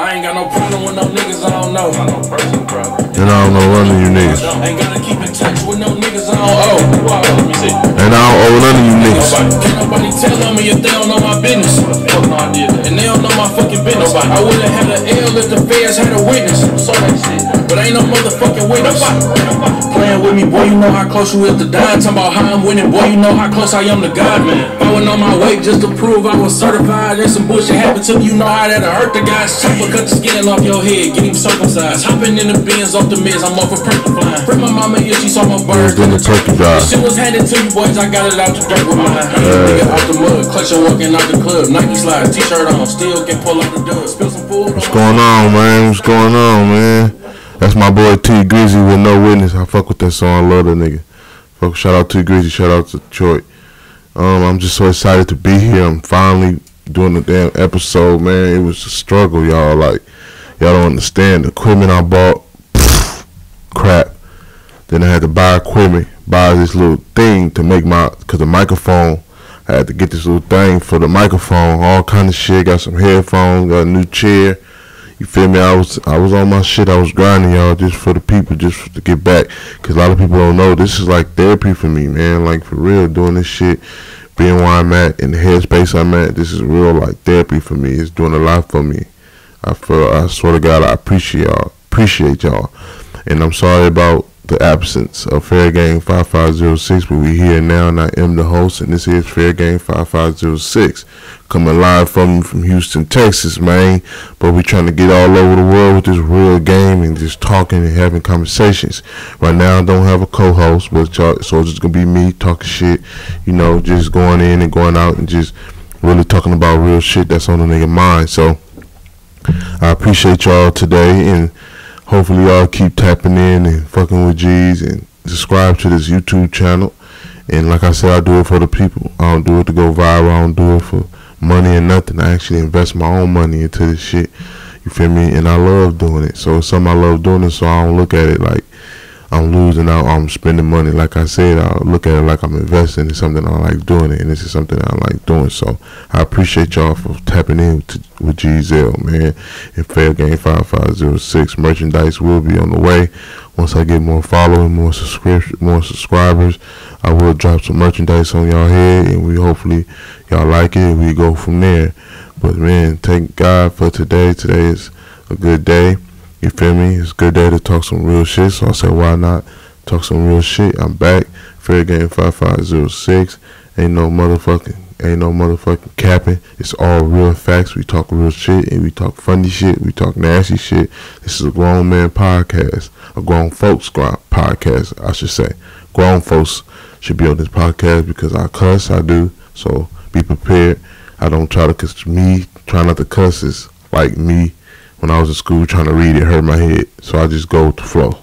I ain't got no problem with no niggas I don't know. And I don't know none of you niggas. Ain't gotta keep in touch with no niggas I don't owe. And I don't owe none of you niggas. Can't nobody tell on me if they don't know my business. Fuck no idea. And they don't know my fucking business. I would've had an L if the feds had a witness. So that shit. But ain't no motherfucking witness. Playing with me, boy, you know how close you is to dying. Talking about how I'm winning, boy, you know how close I am to God, man. I went on my way just to prove I was certified. And some bullshit happened to me, you know how that'll hurt the guy. Super cut the skin off your head, get him circumcised. Hopping in the bins off the meds, I'm off a purple flying. Bring my mama here, she saw my birds. Then the turkey drive. Shit was handed to you boys, I got it out the dirt with mine. Nigga out the mud, clutching walking out the club. Nike slides, t-shirt on, still can pull out the dust. Spill some food. What's going on, man? What's going on, man? That's my boy T Grizzy with No Witness. I fuck with that song. I love that nigga. Fuck, shout out to Grizzy. Shout out to Detroit. I'm just so excited to be here. I'm finally doing the damn episode, man. It was a struggle, y'all. Like, y'all don't understand. The equipment I bought, crap. Then I had to buy this little thing to make cause the microphone, I had to get this little thing for the microphone, all kind of shit. Got some headphones, got a new chair. You feel me? I was on my shit. I was grinding, y'all, just for the people, just to get back. Cause a lot of people don't know this is like therapy for me, man. Like, for real, doing this shit, being where I'm at, in the headspace I'm at, this is real like therapy for me. It's doing a lot for me. I swear to God, I appreciate y'all. And I'm sorry about the absence of Fair Game 5506, but we here now, and I am the host, and this is Fair Game 5506, coming live from Houston, Texas, man. But we trying to get all over the world with this real game and just talking and having conversations. Right now, I don't have a co-host, but so it's just gonna be me talking shit, you know, just going in and going out and just really talking about real shit that's on the nigga mind. So I appreciate y'all today, and hopefully y'all keep tapping in and fucking with G's and subscribe to this YouTube channel. And like I said, I do it for the people. I don't do it to go viral. I don't do it for money or nothing. I actually invest my own money into this shit. You feel me? And I love doing it. So it's something I love doing it, so I don't look at it like I'm losing out, I'm spending money. Like I said, I look at it like I'm investing in something I like doing it, and this is something I like doing. So I appreciate y'all for tapping in with GZL, man. And Fair Game 5506 merchandise will be on the way. Once I get more following, more subscribers, I will drop some merchandise on y'all head, and we hopefully y'all like it, and we go from there. But man, thank God for today. Today is a good day. You feel me? It's a good day to talk some real shit. So I said, why not talk some real shit? I'm back. Fair Game 5506. Ain't no motherfucking capping. It's all real facts. We talk real shit, and we talk funny shit. We talk nasty shit. This is a grown man podcast. A grown folks podcast, I should say. Grown folks should be on this podcast because I cuss. I do. So be prepared. I don't try to, cause me trying not to cuss is like me when I was in school trying to read, it hurt my head. So I just go with the flow.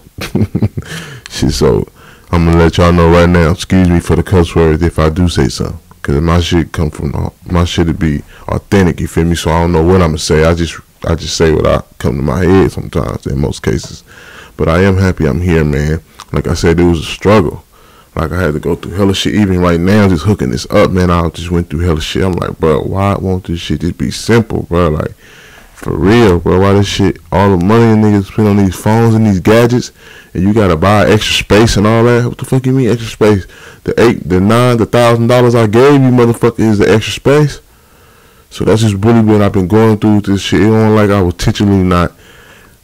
Shit, so I'm going to let y'all know right now, excuse me for the cuss words if I do say something. Because my shit come from, my shit to be authentic, you feel me? So I don't know what I'm going to say. I just say what I come to my head sometimes in most cases. But I am happy I'm here, man. Like I said, it was a struggle. Like, I had to go through hella shit. Even right now, just hooking this up, man, I just went through hella shit. I'm like, bro, why won't this shit just be simple, bro? Like, for real, bro, why this shit, all the money niggas spend on these phones and these gadgets, and you gotta buy extra space and all that? What the fuck you mean extra space? The $1,000 I gave you, motherfucker, is the extra space? So that's just really what I've been going through with this shit. It wasn't like I was intentionally not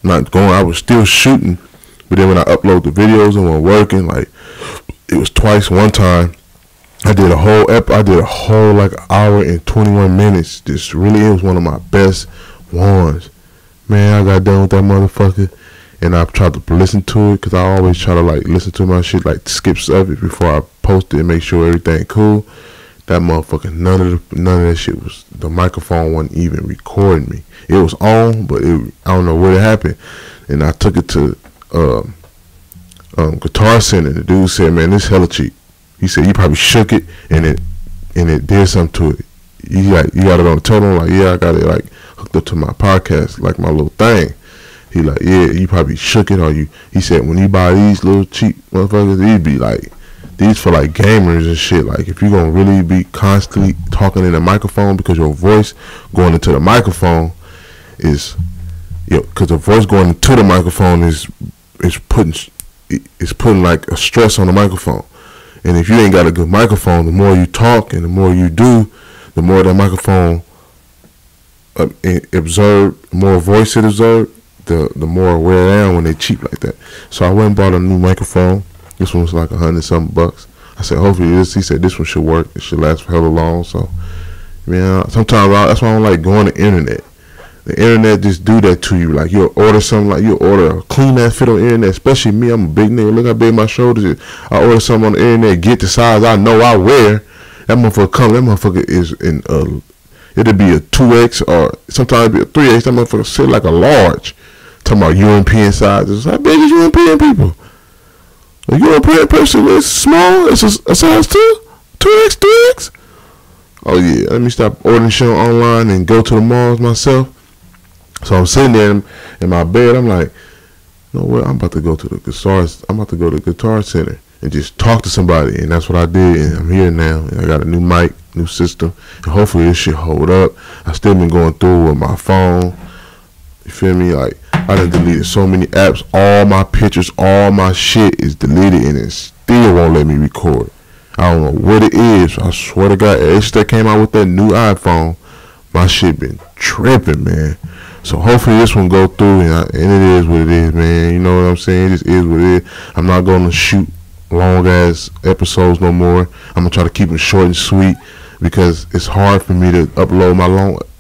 going. I was still shooting, but then when I upload the videos and when working, like, it was twice. One time, I did a whole like hour and 21 minutes. This really was one of my best ones. Man, I got done with that motherfucker, and I've tried to listen to it, because I always try to like listen to my shit, like skip stuff before I post it and make sure everything cool. That motherfucker, none of that shit was, the microphone wasn't even recording me. It was on, but I don't know what happened. And I took it to Guitar Center. The dude said, man, this hella cheap. He said, you probably shook it and it did something to it. You got it on the total? Like, yeah, I got it like hooked up to my podcast, like my little thing. He like, yeah, you probably shook it, or he said, when you buy these little cheap motherfuckers, these be like, these for like gamers and shit. Like, if you're gonna really be constantly talking in the microphone, because your voice going into the microphone is because the voice going to the microphone is putting like a stress on the microphone. And if you ain't got a good microphone, the more you talk and the more you do, the more that microphone absorb, the more voice it absorb, the more wear down when they cheap like that. So I went and bought a new microphone. This one was like $100-something. I said, hopefully he said this one should work. It should last for hella long. So, man, sometimes that's why I don't like going to the internet. The internet just do that to you. Like, you'll order something, like you'll order a clean ass fit on the internet. Especially me, I'm a big nigga. Look how big my shoulders is. I order something on the internet, get the size I know I wear. That motherfucker come. That motherfucker is in it'll be a 2X or sometimes it'll be a 3X. That motherfucker sit like a large. Talking about European sizes. How big is European people? A European person is small. It's a size 2, 2X, 3X. Oh yeah. Let me stop ordering shit online and go to the malls myself. So I'm sitting there in my bed. I'm like, you know what? I'm about to go to the Guitar Center and just talk to somebody. And that's what I did. And I'm here now. And I got a new mic, new system. And hopefully this shit hold up. I still been going through with my phone. You feel me? Like, I done deleted so many apps. All my pictures, all my shit is deleted, and it still won't let me record. I don't know what it is. I swear to God, ever since they came out with that new iPhone, my shit been tripping, man. So hopefully this one go through, and it is what it is, man. You know what I'm saying? It just is what it is. I'm not going to shoot long ass episodes no more. I'm going to try to keep them short and sweet, because it's hard for me to upload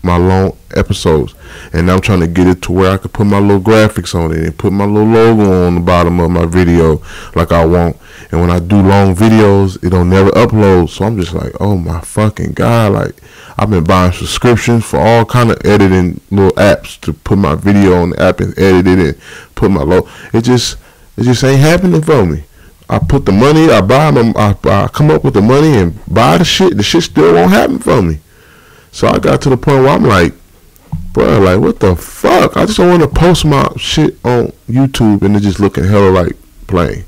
my long episodes, and I'm trying to get it to where I could put my little graphics on it and put my little logo on the bottom of my video like I want. And when I do long videos, it don't never upload. So I'm just like, oh my fucking God, like, I've been buying subscriptions for all kind of editing little apps to put my video on the app and edit it and put my logo. It just ain't happening for me. I put the money, I buy them, I come up with the money and buy the shit still won't happen for me. So I got to the point where I'm like, bro, like, what the fuck? I just don't want to post my shit on YouTube and it just looking hella like plain.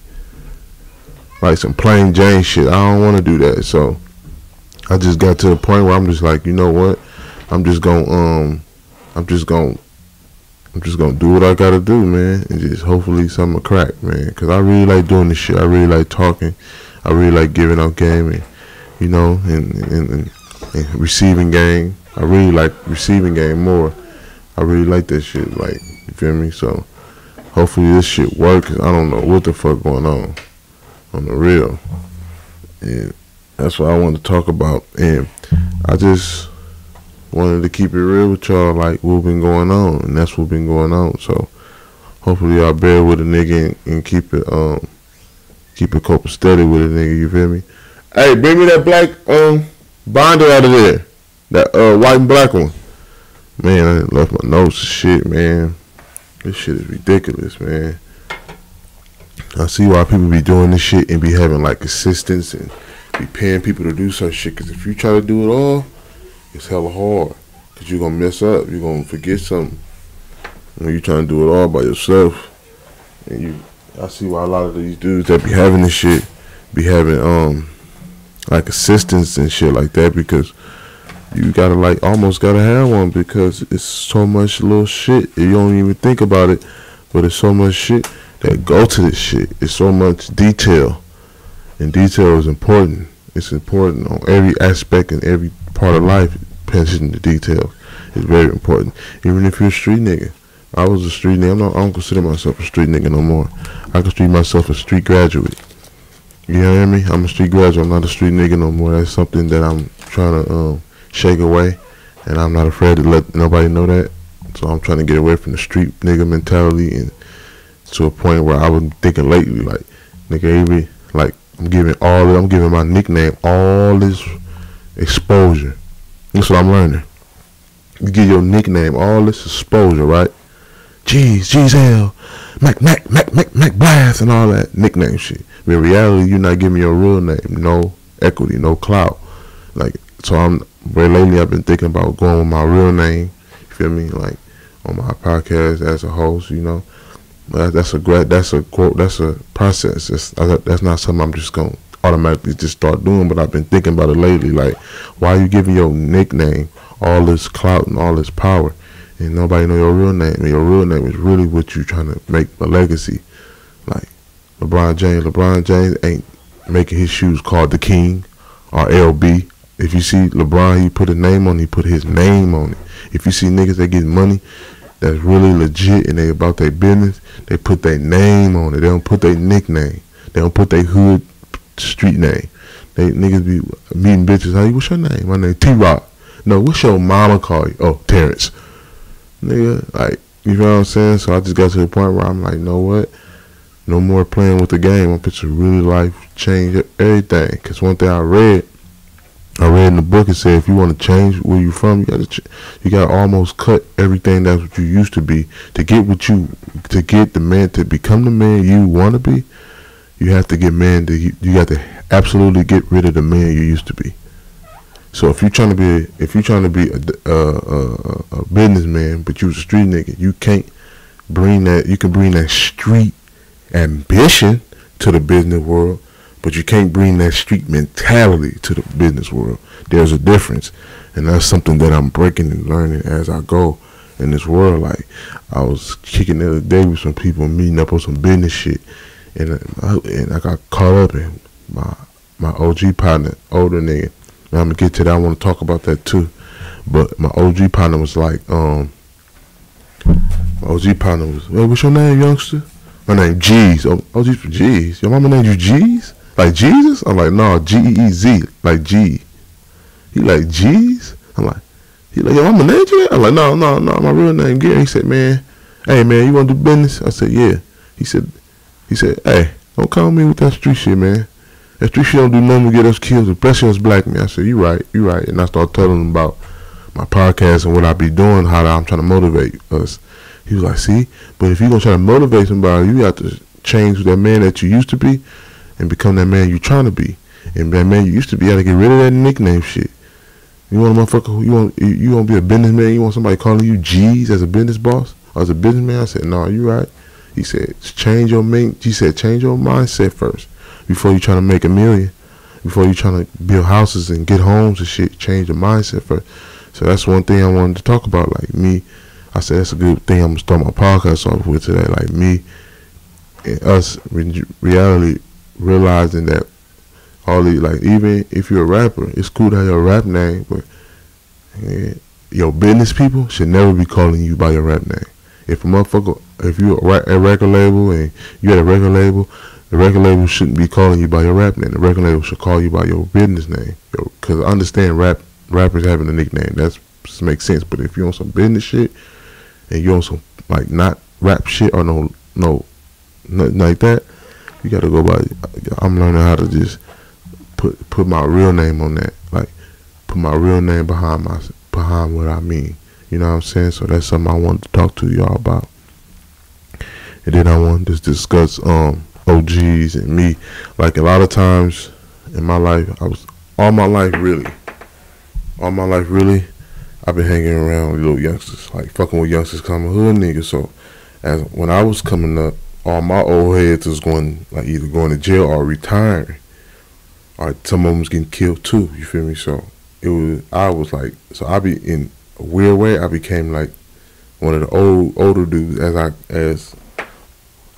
Like some plain Jane shit. I don't want to do that. So I just got to the point where I'm just like, you know what? I'm just gonna do what I gotta do, man, and just hopefully something will crack, man. Cause I really like doing this shit. I really like talking. I really like giving out game, and you know, and receiving game. I really like receiving game more. I really like that shit. Like, you feel me? So hopefully this shit works. I don't know what the fuck going on the real, and that's what I wanted to talk about. And I just wanted to keep it real with y'all, like what's been going on, and that's what's been going on. So hopefully y'all bear with a nigga and keep it coping steady with a nigga. You feel me? Hey, bring me that black binder out of there, that white and black one. Man, I left my notes and shit, man. This shit is ridiculous, man. I see why people be doing this shit and be having like assistants and be paying people to do such shit. Cause if you try to do it all, it's hella hard. Cause you're gonna mess up. You're gonna forget something when you trying to do it all by yourself. And I see why a lot of these dudes that be having this shit be having like assistants and shit like that, because you gotta like almost gotta have one, because it's so much little shit. You don't even think about it, but it's so much shit that go to this shit. It's so much detail, and detail is important. It's important on every aspect and every part of life. Pay attention to details. It's very important. Even if you're a street nigga. I was a street nigga. I don't consider myself a street nigga no more. I consider myself a street graduate. You know what I mean? I'm a street graduate. I'm not a street nigga no more. That's something that I'm trying to shake away, and I'm not afraid to let nobody know that. So I'm trying to get away from the street nigga mentality, and to a point where I was thinking lately, like, nigga, Avery, like, I'm giving my nickname all this exposure. That's what I'm learning. You give your nickname all this exposure, right? Hell, Mac Blast, and all that nickname shit. But in reality, you're not giving your real name no equity, no clout. Like, so very lately I've been thinking about going with my real name. You feel me? Like, on my podcast as a host, you know. That's a process. That's not something I'm just gonna automatically just start doing. But I've been thinking about it lately. Like, why are you giving your nickname all this clout and all this power, and nobody know your real name. And your real name is really what you trying to make a legacy. Like LeBron James ain't making his shoes called the King or LB. If you see LeBron, he put a name on it, he put his name on it. If you see niggas that get money that's really legit and they about their business, they put their name on it. They don't put their nickname. They don't put their hood street name. They niggas be meeting bitches. Hey, what's your name? My name T-Rock. No, what's your mama call you? Oh, Terrence. Nigga, like, you know what I'm saying? So I just got to the point where I'm like, you know what? No more playing with the game. I'm put some really life change everything. Because one thing I read in the book, it said if you want to change where you from, you got to almost cut everything that's what you used to be to get the man to become the man you want to be. You have to get you got to absolutely get rid of the man you used to be. So if you're trying to be a businessman, but you was a street nigga, you can't bring that. You can bring that street ambition to the business world, but you can't bring that street mentality to the business world. There's a difference, and that's something that I'm breaking and learning as I go in this world. Like, I was kicking the other day with some people, meeting up on some business shit, and I got caught up in my OG partner, older nigga. Now I'm gonna get to that. I want to talk about that too. But my OG partner was like, hey, what's your name, youngster? My name G's. Oh, OG's for G's. Your mama named you G's? Like Jesus? I'm like, no, G-E-E-Z, like G. He like G's? I'm like, he like, yo, mama named you that? I'm like, no, my real name Gary. He said, man, hey man, you want to do business? I said, yeah. He said, hey, don't call me with that street shit, man. That street shit don't do nothing to get us killed, especially us black men. I said, you right. And I started telling him about my podcast and what I be doing, how I'm trying to motivate us. He was like, see, but if you're going to try to motivate somebody, you have to change that man that you used to be and become that man you're trying to be. And that man you used to be, you got to get rid of that nickname shit. You want a motherfucker, you want to be a businessman, you want somebody calling you G's as a business boss or as a businessman? I said, no, you right. He said, change your mindset first. Before you trying to make a million, before you trying to build houses and get homes and shit, change your mindset first. So that's one thing I wanted to talk about. Like me, I said that's a good thing I'm gonna start my podcast off with today. Like me and us, reality, realizing that all these, like, even if you're a rapper, it's cool to have your rap name, but your business people should never be calling you by your rap name. If you're a record label and you at a record label, the record label shouldn't be calling you by your rap name. The record label should call you by your business name. Because I understand rappers having a nickname. That makes sense. But if you're on some business shit and you're on some, like, not rap shit or no nothing like that, you got to go by. I'm learning how to just put my real name on that. Like, put my real name behind what I mean. You know what I'm saying? So that's something I wanted to talk to y'all about. And then I wanted to discuss OGs and me. Like, a lot of times in my life, all my life really I've been hanging around with little youngsters, like fucking with youngsters, cause I'm a hood nigga. So when I was coming up, all my old heads was either going to jail or retiring, or some of them was getting killed too. You feel me? So I be in a weird way, I became like one of the older dudes. As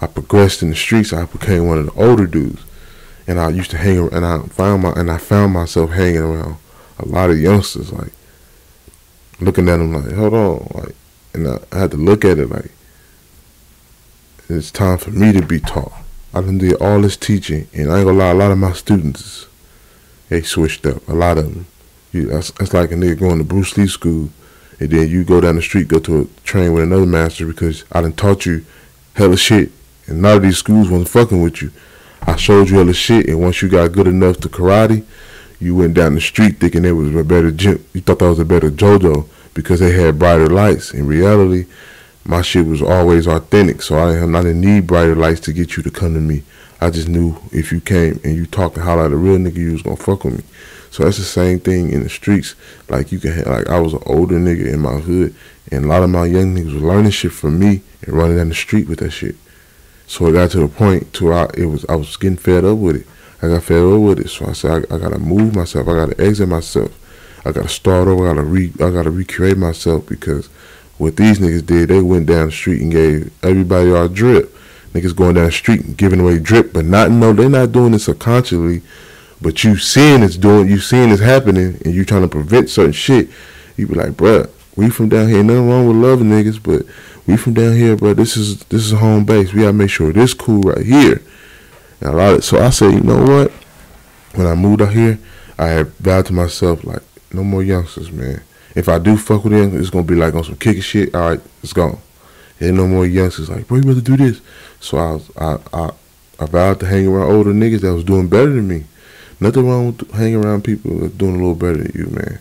I progressed in the streets, I became one of the older dudes, and I used to hang around, and I found myself hanging around a lot of youngsters, like looking at them like, hold on, like, and I had to look at it like, it's time for me to be taught. I done did all this teaching, and I ain't gonna lie, a lot of my students, they switched up. A lot of them, that's like a nigga going to Bruce Lee school, and then you go down the street, go to a train with another master because I done taught you hella shit, and none of these schools wasn't fucking with you. I showed you hella shit, and once you got good enough to karate, you went down the street thinking it was a better gym. You thought that was a better JoJo because they had brighter lights. In reality, my shit was always authentic, so I didn't need brighter lights to get you to come to me. I just knew if you came and you talked to holler at a real nigga, you was gonna fuck with me. So that's the same thing in the streets. Like, I was an older nigga in my hood, and a lot of my young niggas was learning shit from me and running down the street with that shit. So it got to the point to where I was getting fed up with it. I got fed up with it, so I said I gotta move myself. I gotta exit myself. I gotta start over. I gotta recreate myself, because What these niggas did, they went down the street and gave everybody our drip. Niggas going down the street and giving away drip, but they're not doing it subconsciously. But you seeing it's happening, and you trying to prevent certain shit. You be like, bruh, we from down here. Nothing wrong with loving niggas, but we from down here, bro. This is home base. We gotta make sure this cool right here. And so I said, you know what? When I moved out here, I had vowed to myself, like, no more youngsters, man. If I do fuck with them, it's gonna be like on some kicking shit. All right, it's gone. Ain't no more youngsters. Like, bro, you better do this. So I vowed to hang around older niggas that was doing better than me. Nothing wrong with hanging around people that's doing a little better than you, man.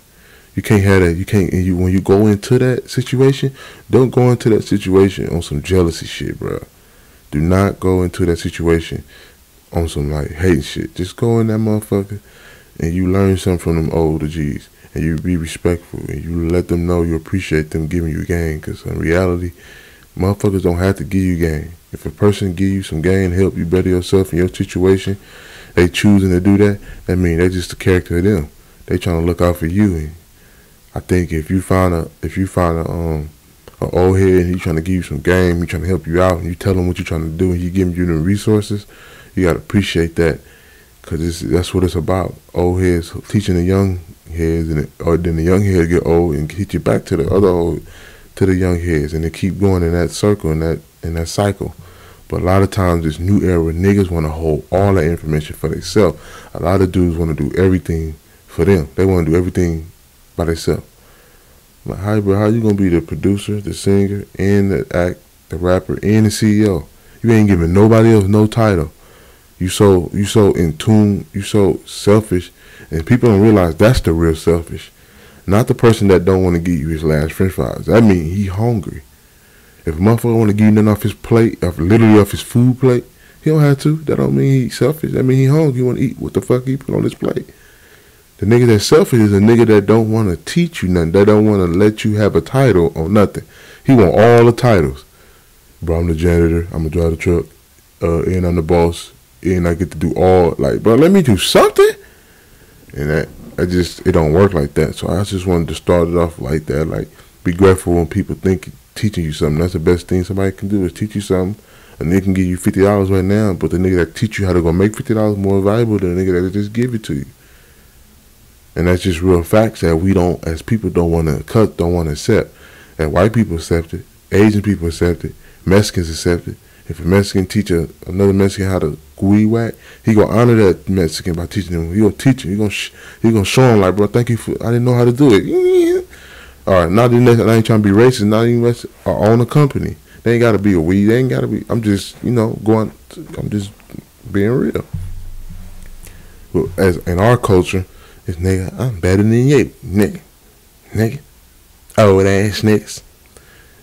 You can't have that. You can't. And when you go into that situation, don't go into that situation on some jealousy shit, bro. Do not go into that situation on some like hate shit. Just go in that motherfucker and you learn something from them older G's, and you be respectful and you let them know you appreciate them giving you game. Cause in reality, motherfuckers don't have to give you game. If a person give you some game to help you better yourself in your situation, they choosing to do that. That mean they just the character of them. They trying to look out for you. And I think if you find a old head and he trying to give you some game, he trying to help you out, and you tell him what you're trying to do, and he giving you the resources, you gotta appreciate that, cause that's what it's about. Old heads teaching the young heads, or then the young heads get old and teach you back to the young heads, and they keep going in that circle, in that cycle. But a lot of times, this new era, niggas want to hold all that information for themselves. A lot of dudes want to do everything for them. They want to do everything by themselves. Like, how you gonna be the producer, the singer, and the rapper, and the CEO? You ain't giving nobody else no title. You so in tune, you so selfish, and people don't realize that's the real selfish. Not the person that don't want to give you his last french fries. That mean he hungry. If a motherfucker want to give you nothing off his plate, literally off his food plate, he don't have to. That don't mean he's selfish. That mean he hungry. He want to eat what the fuck he put on his plate. The nigga that's selfish is a nigga that don't want to teach you nothing. That don't want to let you have a title on nothing. He want all the titles. Bro, I'm the janitor. I'm going to drive the truck. And I'm the boss. And I get to do all. Like, bro, let me do something. And it don't work like that. So I just wanted to start it off like that. Like, be grateful when people think teaching you something. That's the best thing somebody can do, is teach you something. A nigga can give you $50 right now, but the nigga that teach you how to go make $50 more valuable than the nigga that just give it to you. And that's just real facts that we don't, as people, don't want to accept. And white people accept it, Asian people accept it, Mexicans accept it. If a Mexican teach another Mexican how to weed whack, he gonna honor that Mexican by teaching him. He gonna teach him. He gonna show him, like, bro, thank you for, I didn't know how to do it. All right, I ain't trying to be racist. Not even racist. I own a company. They ain't gotta be a weed. They ain't gotta be. I'm just, I'm just being real. Well, as in our culture, it's nigga, I'm better than you, nigga, old ass niggas.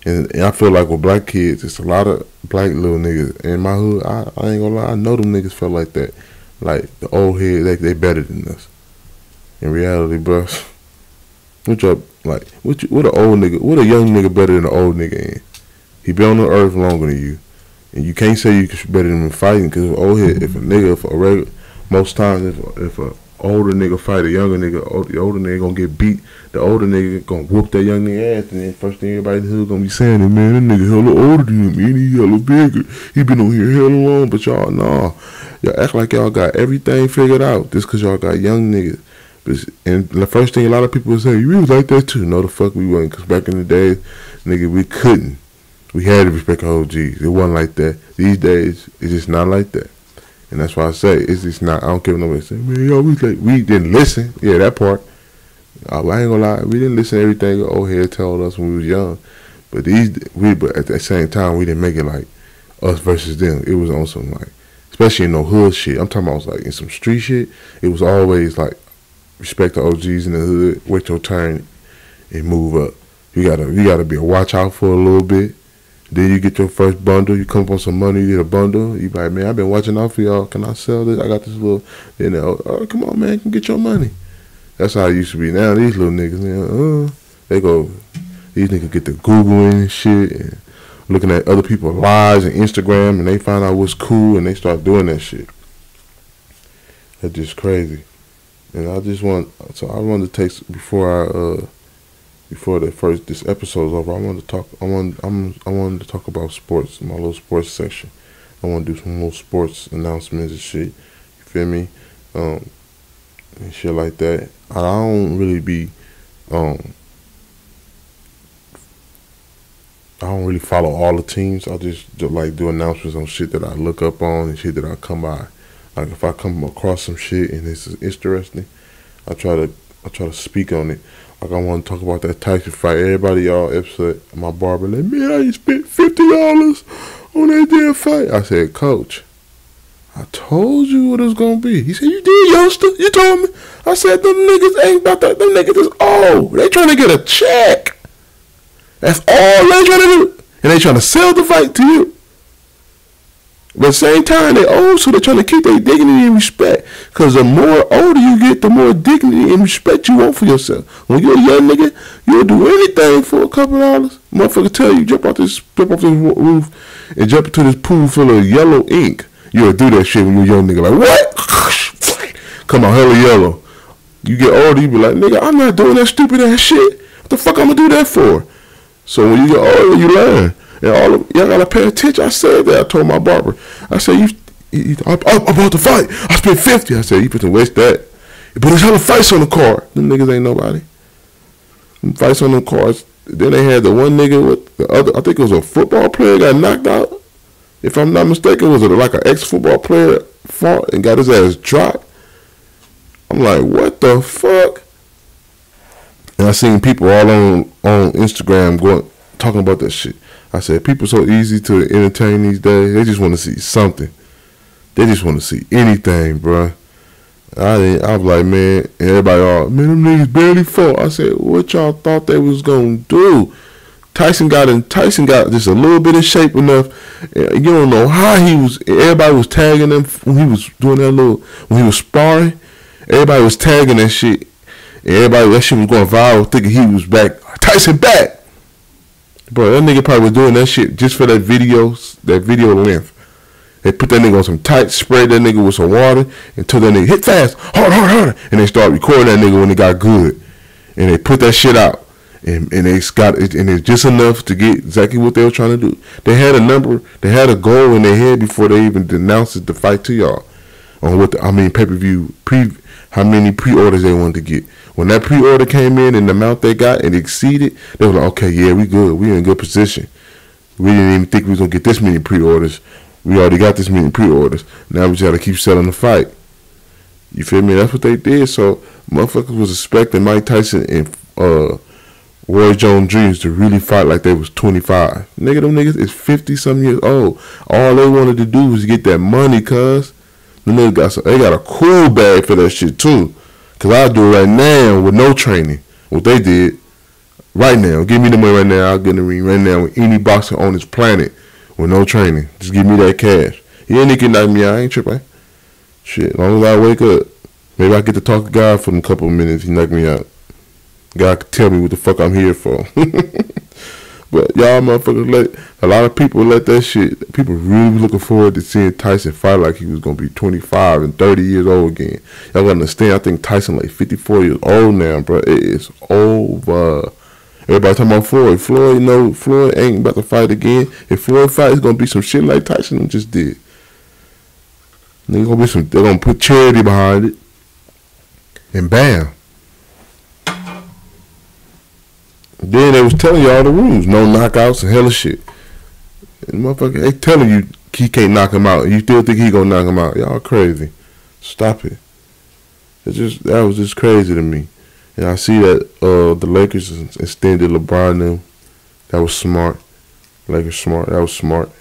And I feel like with black kids, it's a lot of black little niggas in my hood. I ain't gonna lie, I know them niggas felt like that. Like the old heads, they better than us. In reality, bro, what a young nigga better than an old nigga in? He been on the earth longer than you, and you can't say you better than him fighting, because most times if a older nigga fight a younger nigga, the older nigga gonna get beat. The older nigga gonna whoop that young nigga ass, and then first thing everybody in the hood gonna be saying is, man, that nigga hella older than me, and he hella bigger. He been on here hella long, but y'all, nah. Y'all act like y'all got everything figured out just cause y'all got young niggas. And the first thing a lot of people would say, you was like that too. No, the fuck we wasn't, cause back in the days, nigga, we couldn't. We had to respect our OGs. It wasn't like that. These days, it's just not like that. And that's why I say, it's just not, I don't care what nobody say, man, yo, we didn't listen. Yeah, that part. I ain't gonna lie, we didn't listen to everything the old head told us when we was young. But but at the same time, we didn't make it like us versus them. It was on some, like, especially in no hood shit. I'm talking about, like, in some street shit, it was always like, respect the OGs in the hood, wait your turn, and move up. You gotta be a watch out for a little bit. Then you get your first bundle. You come up on some money. You get a bundle. You be like, man, I've been watching out for y'all. Can I sell this? I got this little. Then oh, come on, man, come get your money. That's how it used to be. Now these little niggas, man, they go. These niggas get to Googling and shit, and looking at other people's lives and Instagram, and they find out what's cool, and they start doing that shit. That's just crazy. And I wanted to take, before I before this episode is over, I wanted to talk. I wanted to talk about sports, my little sports section. I want to do some little sports announcements and shit. You feel me? And shit like that. I don't really be. I don't really follow all the teams. I just like do announcements on shit that I look up on and shit that I come by. Like if I come across some shit and it's interesting, I try to speak on it. Like I want to talk about that Tyson fight. Everybody y'all upset. My barber like, man, I spent $50 on that damn fight. I said, Coach, I told you what it was gonna be. He said, you did, youngster. You told me. I said, them niggas ain't about that. Them niggas is old. They trying to get a check. That's all they trying to do. And they trying to sell the fight to you. But at the same time, they old, so they're trying to keep their dignity and respect. Because the more older you get, the more dignity and respect you want for yourself. When you're a young nigga, you'll do anything for a couple dollars. Motherfucker tell you, jump off this roof and jump into this pool full of yellow ink. You'll do that shit when you're a young nigga. Like, what? Come on, hella yellow. You get older, you be like, nigga, I'm not doing that stupid ass shit. What the fuck I'm gonna do that for? So when you get older, you learn. And all of y'all gotta pay attention. I said that. I told my barber. I said, I bought the fight. I spent $50. I said, you put to waste that. But there's hella fights on the card. Them niggas ain't nobody. Them fights on them cards. Then they had the one nigga with the other. I think it was a football player got knocked out. If I'm not mistaken, was it like an ex-football player fought and got his ass dropped? I'm like, what the fuck? And I seen people all on Instagram talking about that shit. I said, people so easy to entertain these days. They just want to see something. They just want to see anything, bro. I was like, man, and everybody all, man, them niggas barely fought. I said, what y'all thought they was gonna do? Tyson got just a little bit of shape enough. You don't know how he was. Everybody was tagging him when he was doing when he was sparring. Everybody was tagging that shit. And that shit was going viral, thinking he was back. Tyson back. Bro, that nigga probably was doing that shit just for that video length. They put that nigga on some tights, sprayed that nigga with some water, and told that nigga, hit fast, harder. And they started recording that nigga when it got good. And they put that shit out. And it's just enough to get exactly what they were trying to do. They had a goal in their head before they even denounced the fight to y'all. On pay-per-view, how many pre-orders they wanted to get. When that pre-order came in and the amount they got and exceeded, they were like, okay, yeah, we good. We in good position. We didn't even think we was going to get this many pre-orders. We already got this many pre-orders. Now we just got to keep selling the fight. You feel me? That's what they did. So motherfuckers was expecting Mike Tyson and Roy Jones Jr. to really fight like they was 25. Nigga, them niggas is 50-something years old. All they wanted to do was get that money, cuz. They got a cool bag for that shit, too. Because I'll do it right now with no training. What they did, right now. Give me the money right now. I'll get in the ring right now with any boxer on this planet with no training. Just give me that cash. Yeah, nigga knock me out. I ain't tripping. Shit, as long as I wake up. Maybe I get to talk to God for a couple of minutes. He knock me out. God can tell me what the fuck I'm here for. But y'all motherfuckers a lot of people let that shit. People really looking forward to seeing Tyson fight like he was going to be 25 and 30 years old again. Y'all gotta understand, I think Tyson like 54 years old now, bro. It is over. Everybody talking about Floyd. Floyd ain't about to fight again. If Floyd fight, it's going to be some shit like Tyson just did. They're going to put charity behind it. And bam. Then they was telling you all the rules. No knockouts and hella shit. And motherfucker, they telling you he can't knock him out. You still think he gonna knock him out. Y'all crazy. Stop it. That was just crazy to me. And I see that the Lakers extended LeBron them. That was smart. Lakers smart. That was smart.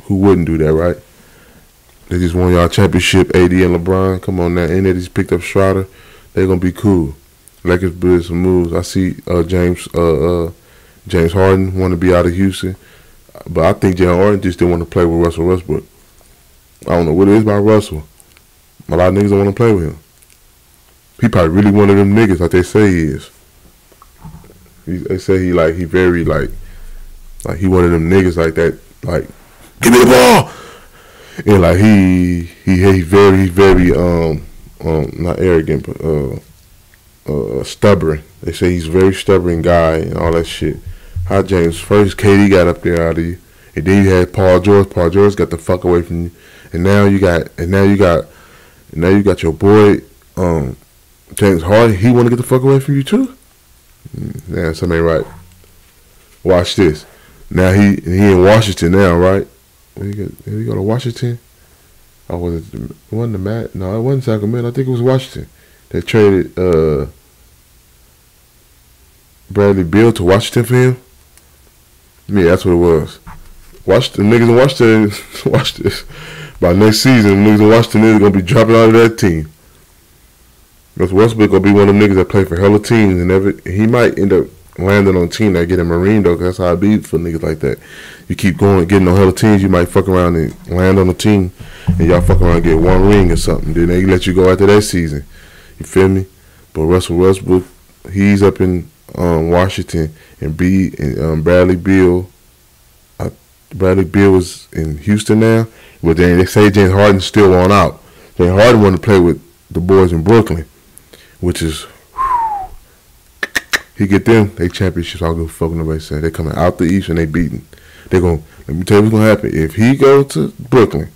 Who wouldn't do that, right? They just won y'all championship, AD and LeBron. Come on now. And they just picked up Schroeder. They're gonna be cool. Lakers did some moves. I see James Harden want to be out of Houston, but I think James Harden just didn't want to play with Russell Westbrook. I don't know what it is about Russell. A lot of niggas don't want to play with him. He probably really one of them niggas like they say he is. They say he very like he one of them niggas like that. Like, give me the ball. And like he very not arrogant, but stubborn. They say he's a very stubborn guy and all that shit. How James first KD got up there out of you, and then you had Paul George. Paul George got the fuck away from you, and now you got your boy James Harden. He want to get the fuck away from you too. Yeah, something ain't right. Watch this. Now he in Washington now, right? Did he go to Washington? Oh, wasn't the Matt? No, it wasn't Sacramento. I think it was Washington. They traded Bradley Beal to Washington for him. Yeah, that's what it was. Washington niggas in Washington. Watch this. By next season, niggas in Washington is gonna be dropping out of that team. Because Westbrook gonna be one of them niggas that play for hella teams, and he might end up landing on a team that get him Marine though, because that's how it be for niggas like that. You keep going, getting on hella teams, you might fuck around and land on a team, and y'all fuck around and get one ring or something. Then they let you go after that season. You feel me? But Russell Westbrook, he's up in Washington, and Bradley Beal. Bradley Beal is in Houston now, but then they say James Harden still on out. James Harden want to play with the boys in Brooklyn, which is he get them they championships. I don't give a fuck what nobody say. They coming out the East and they beating. Let me tell you what's gonna happen. If he go to Brooklyn,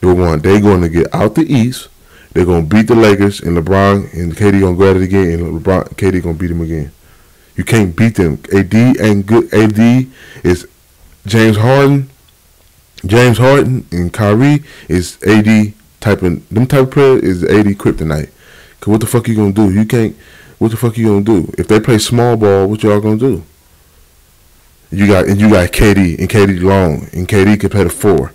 they going to get out the East. They're gonna beat the Lakers, and LeBron and KD gonna grab it again, and KD gonna beat him again. You can't beat them. AD ain't good. AD is James Harden and Kyrie is AD type of player is AD kryptonite. Cause what the fuck you gonna do? You can't. What the fuck you gonna do? If they play small ball, what y'all gonna do? You got KD and KD long, and KD can play the 4.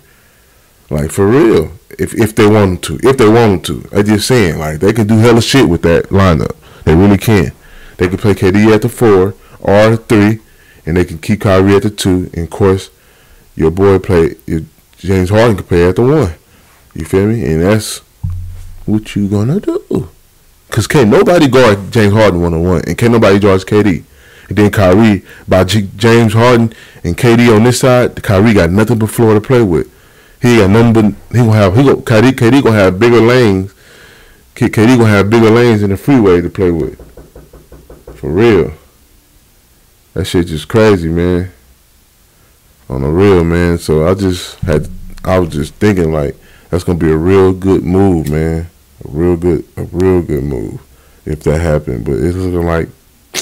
Like for real. If they wanted to. I just saying, like they can do hella shit with that lineup. They really can. They can play KD at the 4 or the 3, and they can keep Kyrie at the 2. And of course, your boy James Harden can play at the 1. You feel me? And that's what you gonna do. Cause can't nobody guard James Harden 1-on-1, and can't nobody guard KD. And then Kyrie, by James Harden and KD on this side, Kyrie got nothing but floor to play with. He got nothing but KD gonna have bigger lanes. KD gonna have bigger lanes in the freeway to play with. For real. That shit just crazy, man. On the real, man. So I was just thinking like that's gonna be a real good move, man. A real good move if that happened. But it's looking like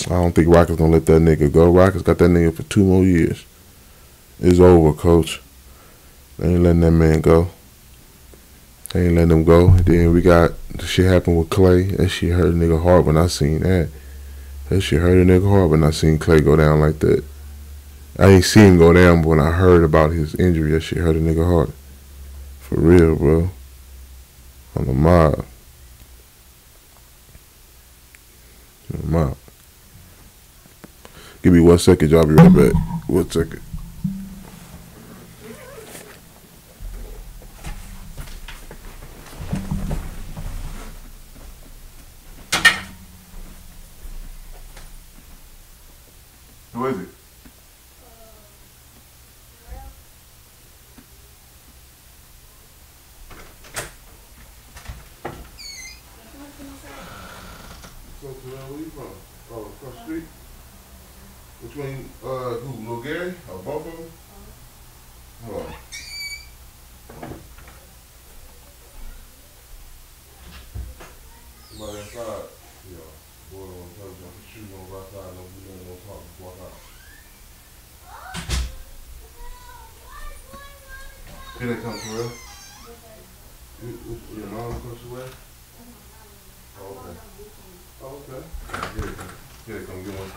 I don't think Rockets gonna let that nigga go. Rockets got that nigga for 2 more years. It's over, coach. They ain't letting that man go. They ain't letting him go. And then we got the shit happen with Clay. That shit hurt a nigga hard when I seen that. That shit hurt a nigga hard when I seen Clay go down like that. I ain't seen him go down, but when I heard about his injury, that shit hurt a nigga hard. For real, bro. On the mob. On the mob. Give me 1 second, y'all. Be right back. 1 second. Who is it? Where you from? Oh, across the street? Which one? Who? Lil Gary? Or both of them? Hold on. Somebody inside. Yeah. Boy, don't want to tell you. I'm shooting over outside. No, we don't want to talk. Just walk out. Here they come, Terrell. Your mom comes away? Oh, okay. Oh, okay. Here they come. Get one.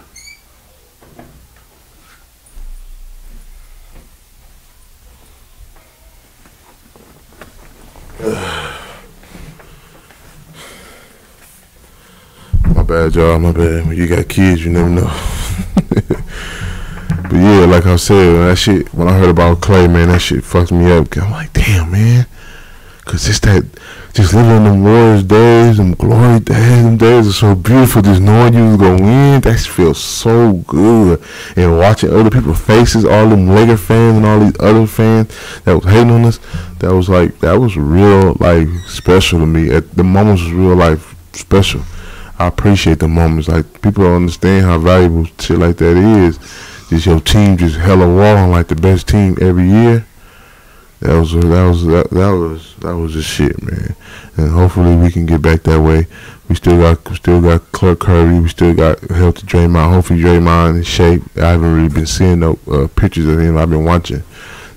My bad, y'all. My bad. When you got kids, you never know. But yeah, like I said, when I heard about Clay, man, that shit fucked me up. I'm like, damn, man. Cause just living in them Warriors days, them glory days, them days are so beautiful. Just knowing you was gonna win, that feels so good. And watching other people's faces, all them Laker fans and all these other fans that was hating on us, that was real, like, special to me. The moments was real life special. I appreciate the moments. Like, people don't understand how valuable shit like that is. Just your team just hella walling like the best team every year. That was just shit, man. And hopefully we can get back that way. We still got Clark Curry. We still got healthy Draymond. Hopefully Draymond in shape. I haven't really been seeing no pictures of him. I've been watching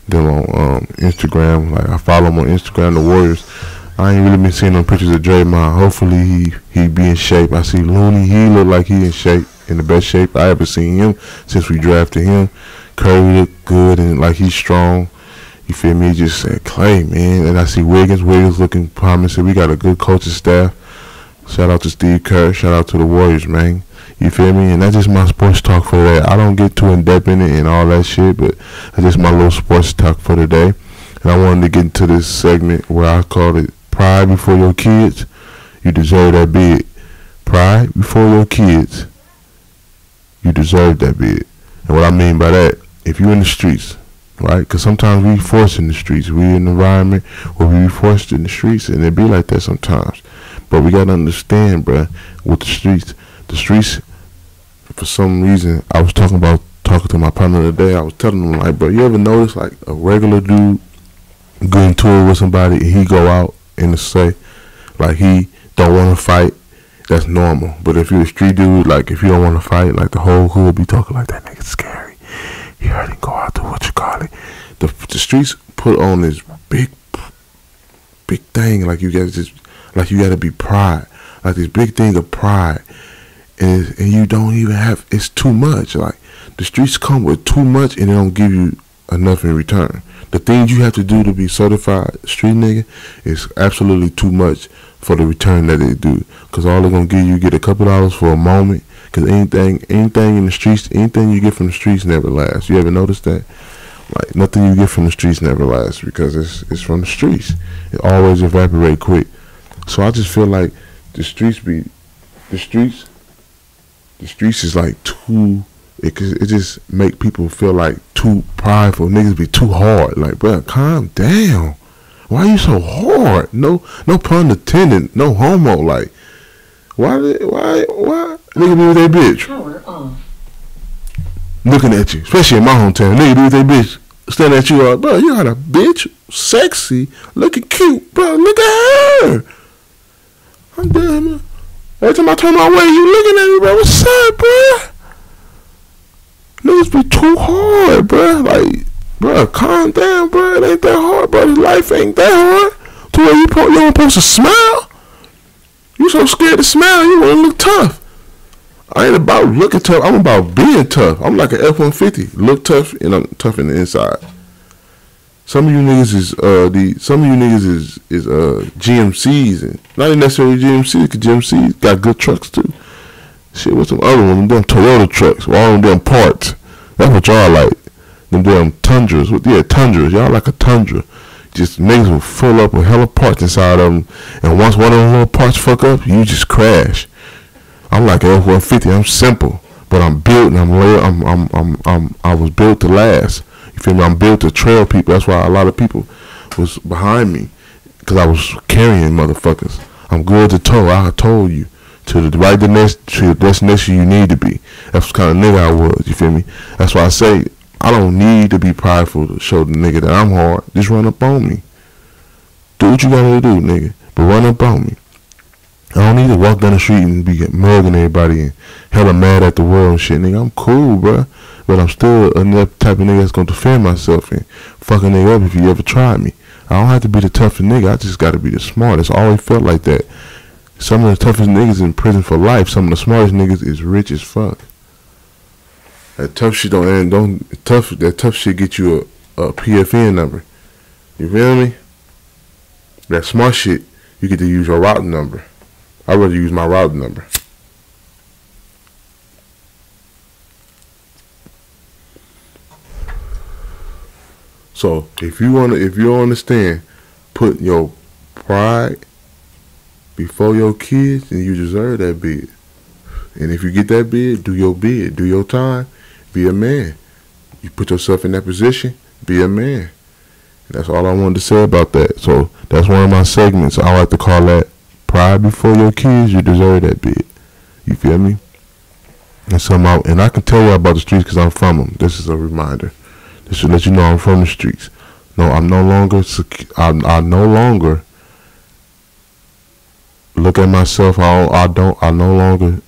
them on Instagram. Like, I follow him on Instagram, the Warriors. I ain't really been seeing no pictures of Draymond. Hopefully he be in shape. I see Looney. He look like he in shape, in the best shape I ever seen him since we drafted him. Curry look good and like he's strong. You feel me? Just said Clay, man. And I see Wiggins looking promising. We got a good coaching staff. Shout out to Steve Kerr. Shout out to the Warriors, man. You feel me? And that's just my sports talk for that. I don't get too in depth in it and all that shit, but that's just my little sports talk for today. And I wanted to get into this segment where I called it Pride Before Your Kids. You deserve that bid. Pride before your kids. You deserve that bid. And what I mean by that, if you in the streets, right? Because sometimes we forced in the streets. We in an environment where we forced in the streets, and it be like that sometimes. But we gotta understand, bruh, with the streets, for some reason, I was talking to my partner today. I was telling him, like, bro, you ever notice like a regular dude go into it with somebody and he go out and to say like he don't want to fight? That's normal. But if you're a street dude, like if you don't want to fight, like the whole hood be talking like that nigga's scary. You heard him go out to what you call it. The streets put on this big thing, like you gotta be pride, like this big thing of pride, and you don't even have. It's too much. Like the streets come with too much, and they don't give you enough in return. The things you have to do to be certified street nigga is absolutely too much for the return that they do. Cause all they're gonna give you, get a couple dollars for a moment. Cause anything in the streets, anything you get from the streets never lasts. You ever notice that? Like nothing you get from the streets never lasts because it's from the streets. It always evaporate quick. So I just feel like the streets is like too. It just make people feel like too prideful. Niggas be too hard. Like, bro, calm down. Why you so hard? No pun intended. No homo. Like, why? Nigga be with that bitch. Looking at you, especially in my hometown. Nigga be with that bitch. Staring at you, bro. You got a bitch, sexy, looking cute, bro. Look at her. I'm done. Every time I turn my way, you looking at me, bro. What's up, bro? Niggas be too hard, bro. Like, bro, calm down, bro. It ain't that hard, bro. Life ain't that hard. To where you don't supposed to smile. You so scared to smile, you wanna look tough. I ain't about looking tough. I'm about being tough. I'm like an F-150. Look tough, and I'm tough in the inside. Some of you niggas is GMCs, and not even necessarily GMCs, because GMCs got good trucks too. Shit, what's some other ones? Them Toyota trucks, with all them damn parts. That's what y'all like. Them damn Tundras. Tundras. Y'all like a Tundra. Just niggas will fill up with hella parts inside of them, and once one of them little parts fuck up, you just crash. I'm like an F-150. I'm simple, but I'm built, and I was built to last. You feel me? I'm built to trail people. That's why a lot of people was behind me, because I was carrying motherfuckers. I'm good to tow. I told you to the right destination you need to be. That's the kind of nigga I was. You feel me? That's why I say I don't need to be prideful to show the nigga that I'm hard. Just run up on me. Do what you gotta do, nigga. But run up on me. I don't need to walk down the street and be mugging everybody and hella mad at the world and shit, nigga. I'm cool, bruh. But I'm still a type of nigga that's gonna defend myself and fuck a nigga up if you ever try me. I don't have to be the toughest nigga. I just gotta be the smartest. I always felt like that. Some of the toughest niggas in prison for life. Some of the smartest niggas is rich as fuck. That tough shit that tough shit get you a PFN number. You feel me? That smart shit, you get to use your routing number. I'd rather use my routing number. So if you understand, put your pride before your kids, and you deserve that bid. And if you get that bid, do your bid, do your time, be a man. You put yourself in that position, be a man. And that's all I wanted to say about that. So that's one of my segments. I like to call that Pride Before Your Kids. You deserve that bid. You feel me? And somehow, and I can tell you about the streets because I'm from them. This is a reminder. This should let you know I'm from the streets. No, I'm no longer. I no longer look at myself. I no longer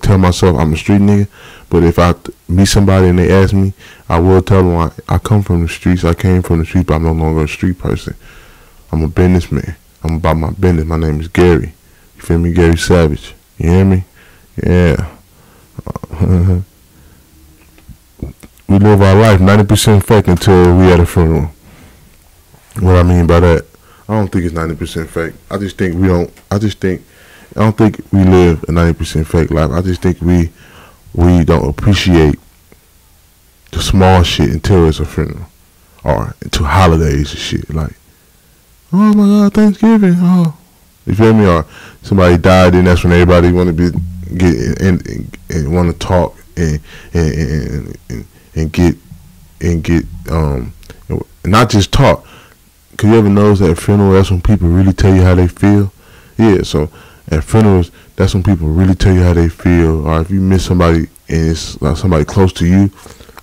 tell myself I'm a street nigga. But if I meet somebody and they ask me, I will tell them I come from the streets. I came from the streets, but I'm no longer a street person. I'm a businessman. I'm about my business. My name is Gary. You feel me? Gary Savage. You hear me? Yeah. We live our life 90% fake until we at a funeral. What I mean by that, I don't think it's 90% fake. I don't think we live a 90% fake life. I just think we don't appreciate the small shit until it's a funeral or until holidays and shit. Like, oh my God, Thanksgiving. Oh, you feel me? Or somebody died, and that's when everybody want to get and want to talk and get not just talk. Cause you ever notice that at funeral, that's when people really tell you how they feel. Yeah, so at funerals, that's when people really tell you how they feel. Or if you miss somebody and it's like somebody close to you,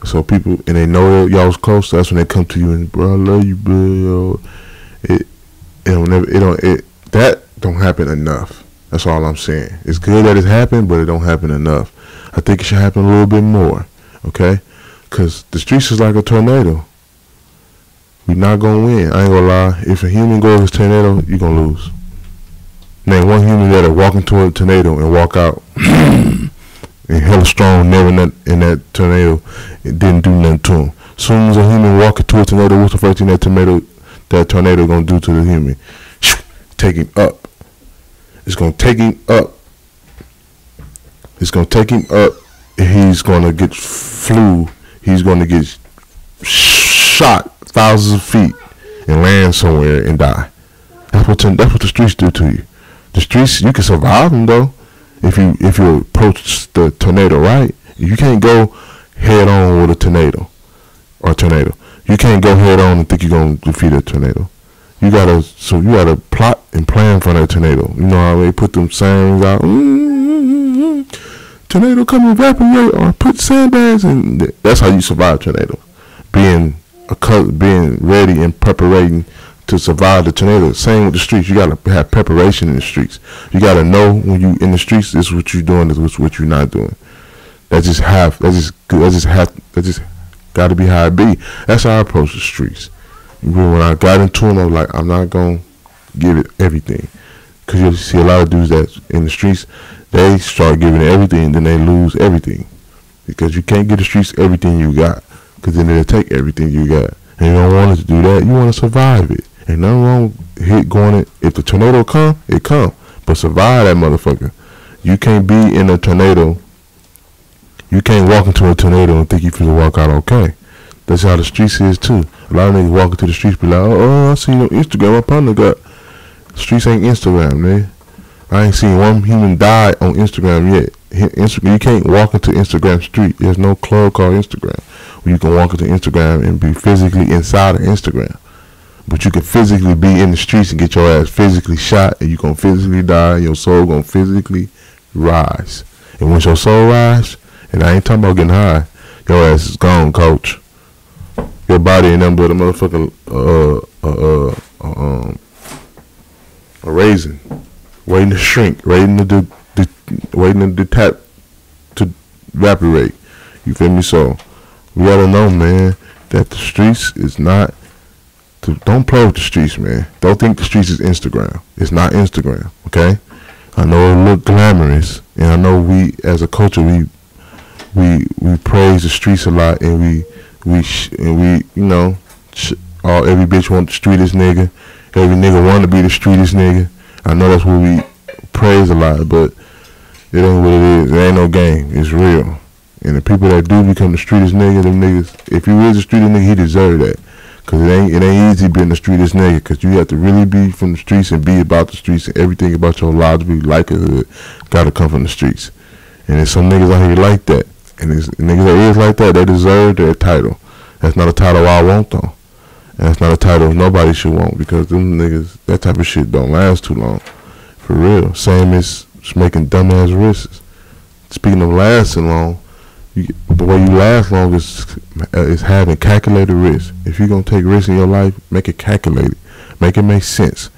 so people and they know y'all was close, so that's when they come to you and, bro, I love you, bro. That don't happen enough. That's all I'm saying. It's good that it's happened, but it don't happen enough. I think it should happen a little bit more, okay? Cause the streets is like a tornado. We not gonna win. I ain't gonna lie. If a human goes to a tornado, you gonna lose. Name one human that'll walk into a tornado and walk out and hella strong, never in that tornado, it didn't do nothing to him. Soon as a human walk into a tornado, what's the first thing that tornado gonna do to the human? Take him up. It's gonna take him up. It's gonna take him up. He's gonna get flew. He's gonna get shot thousands of feet and land somewhere and die. That's what the streets do to you. The streets, you can survive them though, if you approach the tornado right. You can't go head on with a tornado. You can't go head on and think you're gonna defeat a tornado. You gotta plot and plan for that tornado. You know how they put them signs out. Tornado come evaporate, or put sandbags, and that's how you survive tornado. Being ready and preparating to survive the tornado. Same with the streets. You gotta have preparation in the streets. You gotta know when you in the streets, this is what you're doing, this is what you're not doing. That just gotta be how it be. That's how I approach the streets. When I got into them, I was like, I'm not gonna give it everything. Cause you see a lot of dudes that in the streets, they start giving it everything, then they lose everything. Because you can't give the streets everything you got. Cause then they'll take everything you got. And you don't want it to do that. You want to survive it. Ain't nothing wrong with going it. If the tornado come, it come. But survive that motherfucker. You can't be in a tornado. You can't walk into a tornado and think you finna walk out okay. That's how the streets is too. A lot of niggas walk into the streets be like, oh, I see you on Instagram. My partner got. The streets ain't Instagram, man. I ain't seen one human die on Instagram yet. You can't walk into Instagram street. There's no club called Instagram where you can walk into Instagram and be physically inside of Instagram. But you can physically be in the streets and get your ass physically shot, and you gonna physically die, and your soul gonna physically rise. And once your soul rise, and I ain't talking about getting high, your ass is gone, coach. Your body ain't nothing but a motherfucking a raisin, waiting to shrink, waiting to detach, to evaporate. You feel me? So we gotta know, man, that the streets is not. Don't play with the streets, man. Don't think the streets is Instagram. It's not Instagram, okay? I know it look glamorous, and I know we as a culture we praise the streets a lot, and we you know, every bitch want the streetest nigga. Every nigga want to be the streetest nigga. I know that's what we praise a lot, but it ain't what it is. It ain't no game. It's real. And the people that do become the streetest nigga, them niggas, if you is a streetest nigga, he deserve that. Cause it ain't easy being the streetest nigga. Cause you have to really be from the streets and be about the streets, and everything about your lives, be likelihood, gotta come from the streets. And there's some niggas out here like that. And there's niggas that is like that, they deserve their title. That's not a title I want though. And that's not a title nobody should want, because them niggas, that type of shit don't last too long. For real. Same as just making dumbass risks. Speaking of lasting long, the way you last long is having calculated risk. If you're gonna take risks in your life, make it calculated. Make it make sense.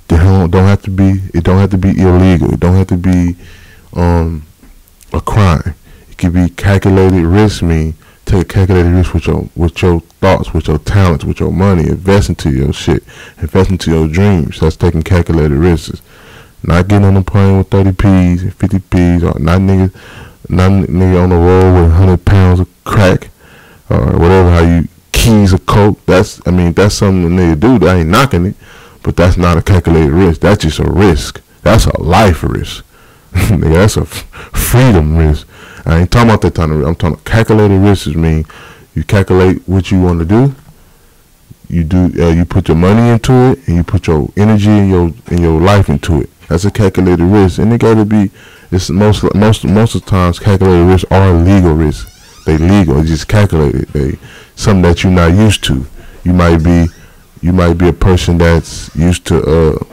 It don't have to be illegal. It don't have to be a crime. It can be calculated risk. Mean take a calculated risk with your thoughts, with your talents, with your money. Invest into your shit. Invest into your dreams. That's taking calculated risks. Not getting on the plane with 30 P's and 50 P's, or not nigga on the road with 100 pounds of crack, or whatever. How you keys of coke. That's something a nigga do. That ain't knocking it, but that's not a calculated risk. That's just a risk. That's a life risk. Nigga, that's a freedom risk. I ain't talking about that kind of risk. I'm talking about calculated risks. Mean you calculate what you want to do. You put your money into it, and you put your energy and your life into it. That's a calculated risk, and it gotta be. It's most of the times calculated risks are legal risks. They legal. It's just calculated. They something that you're not used to. You might be a person that's used to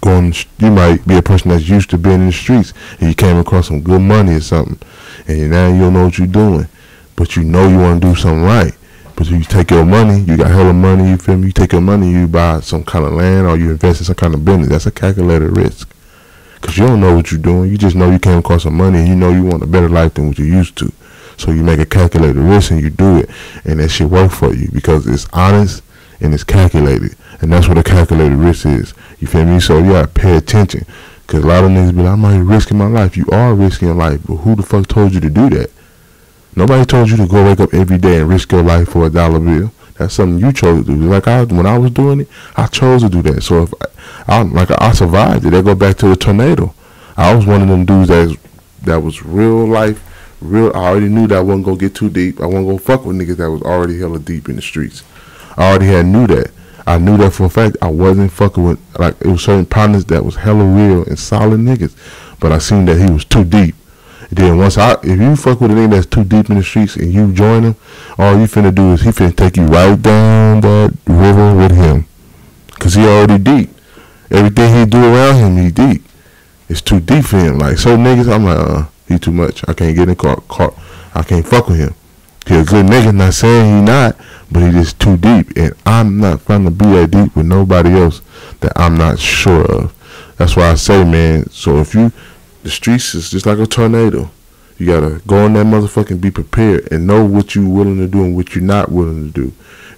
you might be a person that's used to being in the streets, and you came across some good money or something, and now you don't know what you're doing, but you know you want to do something right. But you take your money, you got hella money, you feel me? You take your money, you buy some kind of land, or you invest in some kind of business. That's a calculated risk, because you don't know what you're doing. You just know you came across some money, and you know you want a better life than what you used to. So you make a calculated risk, and you do it, and that shit work for you because it's honest and it's calculated, and that's what a calculated risk is. You feel me? So you gotta pay attention, because a lot of niggas be like, I'm not risking my life. You are risking your life, but who the fuck told you to do that? Nobody told you to go wake up every day and risk your life for $1 bill. That's something you chose to do. Like when I was doing it, I chose to do that. So if I survived it, I go back to the tornado. I was one of them dudes that was real life, real. I already knew that I wasn't gonna get too deep. I wasn't gonna fuck with niggas that was already hella deep in the streets. I already knew that. I knew that for a fact. I wasn't fucking with, like, it was certain partners that was hella real and solid niggas, but I seen that he was too deep. Then if you fuck with a nigga that's too deep in the streets and you join him, all you finna do is he finna take you right down that river with him, cause he already deep. Everything he do around him, he deep. It's too deep for him. Like certain niggas, I'm like, he too much. I can't get in car. I can't fuck with him. He a good nigga. Not saying he not, but he just too deep, and I'm not finna be that deep with nobody else that I'm not sure of. That's why I say, man. So the streets is just like a tornado. You gotta go in that motherfucker and be prepared and know what you willing to do and what you're not willing to do.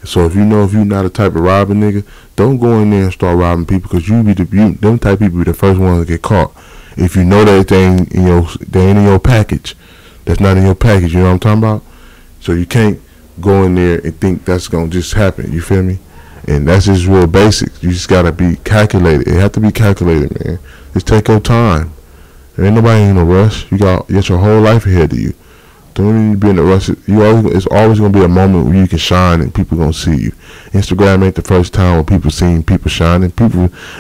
So if you're not the type of robbing nigga, don't go in there and start robbing people, because them type of people be the first ones to get caught. If you know that they ain't in your package, that's not in your package. You know what I'm talking about? So you can't go in there and think that's gonna just happen. You feel me? And that's just real basics. You just gotta be calculated. It have to be calculated, man. Just take your time. There ain't nobody in a rush. You got your whole life ahead of you. Don't need to be in a rush. It's always gonna be a moment where you can shine and people gonna see you. Instagram ain't the first time where people seen people shining.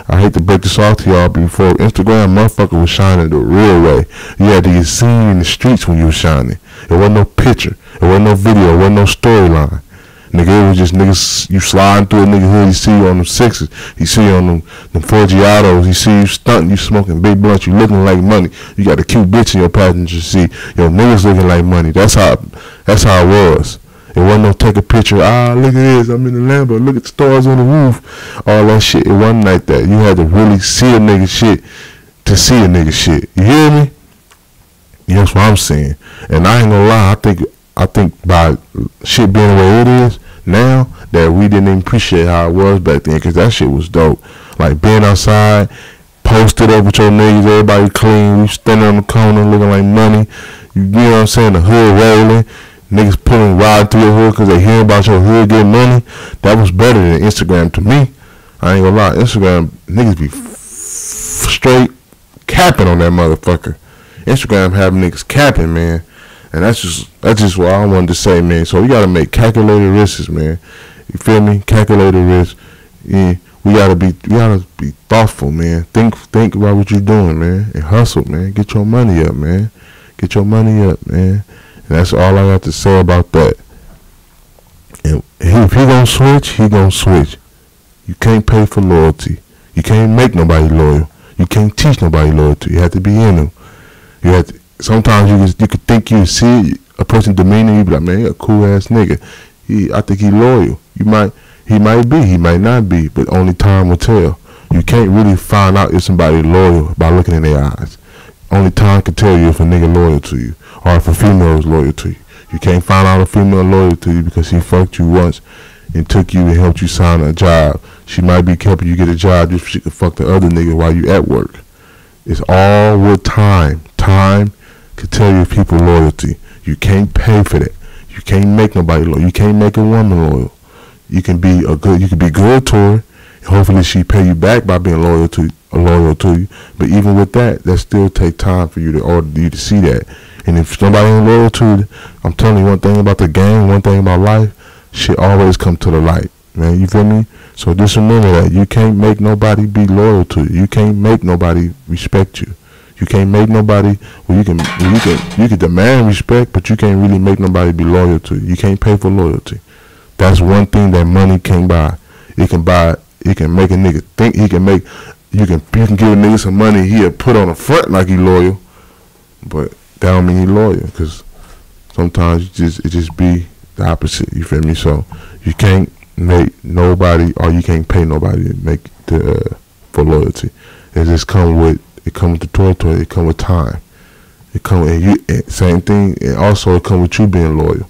I hate to break this off to y'all, but before Instagram, motherfucker was shining the real way. You had to get seen in the streets when you was shining. It wasn't no picture. It wasn't no video. It wasn't no storyline. Nigga, it was just niggas, you sliding through a nigga hood, he see you on them sixes, he see you on them Forgiatos, he see you stunting, you smoking big blunts, you looking like money, you got a cute bitch in your passenger seat, your niggas looking like money. That's how it was. It wasn't no take a picture, look at this, I'm in the Lambo, look at the stars on the roof, all that shit. It wasn't like that. You had to really see a nigga shit to see a nigga shit. You hear me? That's what I'm saying. And I ain't gonna lie, I think by shit being the way it is now, that we didn't even appreciate how it was back then, because that shit was dope. Like being outside, posted up with your niggas, everybody clean, we standing on the corner looking like money. You know what I'm saying? The hood rolling, niggas pulling ride through your hood because they hear about your hood getting money. That was better than Instagram to me. I ain't gonna lie, Instagram, niggas be straight capping on that motherfucker. Instagram have niggas capping, man. And that's just what I wanted to say, man. So we gotta make calculated risks, man. You feel me? Calculated risks. Yeah, we gotta be thoughtful, man. Think about what you're doing, man, and hustle, man. Get your money up, man. Get your money up, man. And that's all I got to say about that. And if he gonna switch, he gonna switch. You can't pay for loyalty. You can't make nobody loyal. You can't teach nobody loyalty. You have to be in them. You have to, sometimes you could think you see a person demeanor, you be like, man, he a cool ass nigga. I think he loyal. He might be, he might not be, but only time will tell. You can't really find out if somebody loyal by looking in their eyes. Only time can tell you if a nigga loyal to you, or if a female is loyal to you. You can't find out a female loyal to you because he fucked you once and took you and helped you sign a job. She might be helping you get a job just so she could fuck the other nigga while you at work. It's all with time. Time can tell you if people loyalty. You can't pay for that. You can't make nobody loyal. You can't make a woman loyal. You can be good to her. Hopefully she pay you back by being loyal to you. But even with that still take time for you to see that. And if somebody ain't loyal to you, I'm telling you one thing about the game, one thing about life, shit always come to the light, man. You feel me? So just remember that you can't make nobody be loyal to you. You can't make nobody respect you. You can't make nobody. Well, you can demand respect, but you can't really make nobody be loyal to you. You can't pay for loyalty. That's one thing that money can't buy. It can make a nigga think he can make. You can give a nigga some money, he'll put on the front like he loyal, but that don't mean he loyal, because sometimes it just be the opposite. You feel me? So you can't make nobody, or you can't pay nobody to make for loyalty. It just come with the territory. It come with time. It come with same thing, and also it come with you being loyal.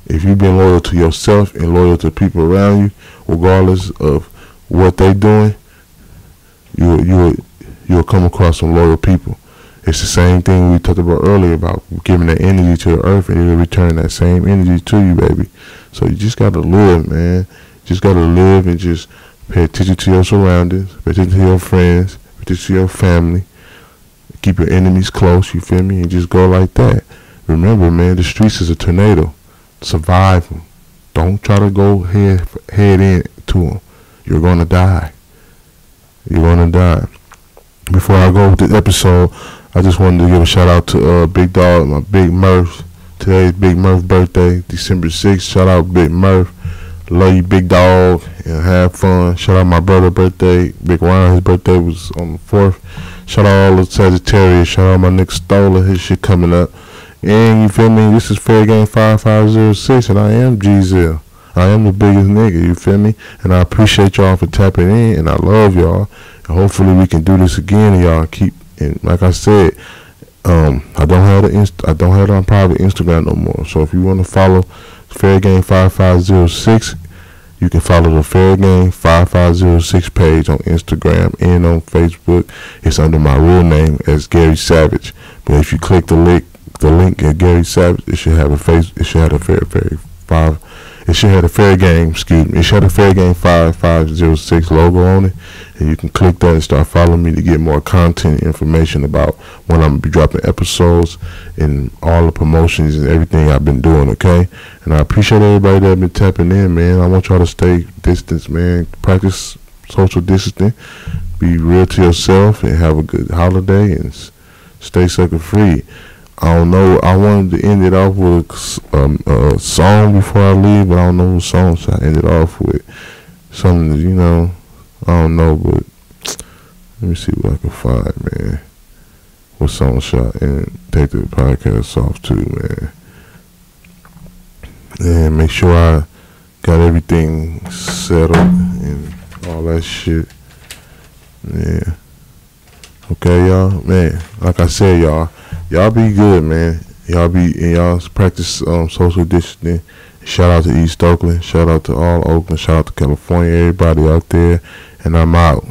If you being loyal to yourself and loyal to people around you, regardless of what they doing, you'll come across some loyal people. It's the same thing we talked about earlier about giving that energy to the earth, and it'll return that same energy to you, baby. So you just gotta live, man. Just gotta live and just pay attention to your surroundings, pay attention to your friends, pay attention to your family. Keep your enemies close, you feel me? And just go like that. Remember, man, the streets is a tornado. Survive them. Don't try to go head into them. You're gonna die. You're gonna die. Before I go with this episode, I just wanted to give a shout out to Big Dog, my Big Murph. Today's Big Murph's birthday, December 6th. Shout out Big Murph. Love you, Big Dog, and have fun. Shout out my brother's birthday, Big Ryan. His birthday was on the 4th. Shout out all the Sagittarius. Shout out my nigga Stoller. His shit coming up. And you feel me? This is Fair Game 5506, and I am G-Zell. I am the biggest nigga, you feel me? And I appreciate y'all for tapping in, and I love y'all. And hopefully we can do this again, and y'all keep. And like I said, I don't have it on private Instagram no more. So if you want to follow Fair Game 5506, you can follow the Fair Game 5506 page on Instagram and on Facebook. It's under my real name as Gary Savage. But if you click the link at Gary Savage, it should have a Fair Game 5506 logo on it, and you can click that and start following me to get more content information about when I'm gonna be dropping episodes and all the promotions and everything I've been doing. Okay, and I appreciate everybody that been tapping in, man. I want y'all to stay distance, man. Practice social distancing, be real to yourself, and have a good holiday, and stay sucker free. I don't know. I wanted to end it off with a song before I leave, but I don't know what song, so I ended off with something, I don't know, but let me see what I can find, man. What song shot and take the podcast off too, man. And make sure I got everything settled and all that shit. Yeah. Okay, y'all. Man, like I said, y'all be good, man. Y'all practice social distancing. Shout out to East Oakland. Shout out to all Oakland. Shout out to California. Everybody out there. And I'm out.